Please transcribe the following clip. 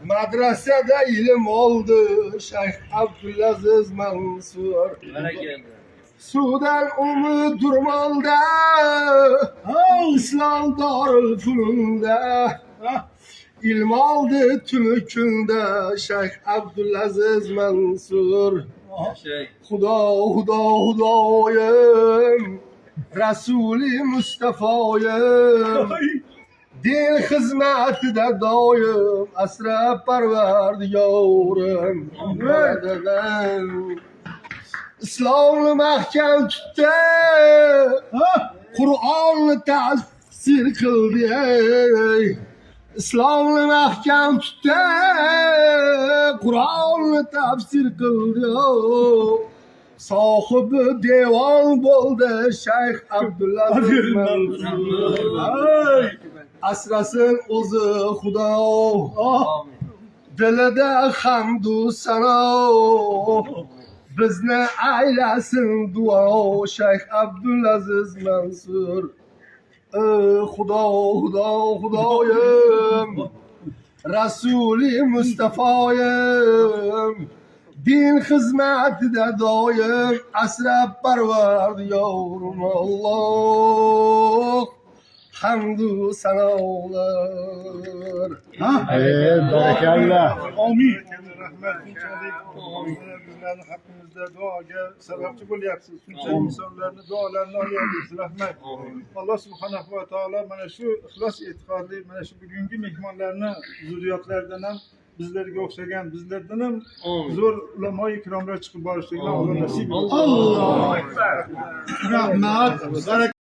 Madrasada ilim oldu Şeyh Abdülaziz Mansur. Sudan umut durmalda, İslam Darülfünun'da. İlm aldı tümükünde Şeyh Abdülaziz Mansur. Hudayım, Resulü Mustafa'yım. Din hizmetide daim, asra parvardigarım. İslam'ı mahkem tuttu, Kur'an'ı tefsir kıldı. İslam'ı mahkem tuttu, Kur'an'ı tefsir kıldı. Sahibi devan buldu Şeyh Abdülaziz Mansur. Asrasın uzu Huda, dilide hamdu sana. Bizni aylasin dua Şeyh Abdülaziz Mansur. Hudayım, Resulü Mustafa'yım. Din hizmetide daim, asra parvardigarım Allah. Hamdu sanalar. Barakallah. Amin. Rahmet bizlerin hakkımızda duaga sebepçi bo'lyapsiz. Shuncha insonlarni duolarini olyapsiz. Rahmat. Alloh subhanahu va taolo mana shu ixlos e'tiqodli mana shu bugungi mehmonlarni zurriyotlaridan ham bizlarga o'xshagan bizlardan ham zo'r ulamo ikromlar chiqib borishligini Alloh nasib etsin. Alloh. Rahmat.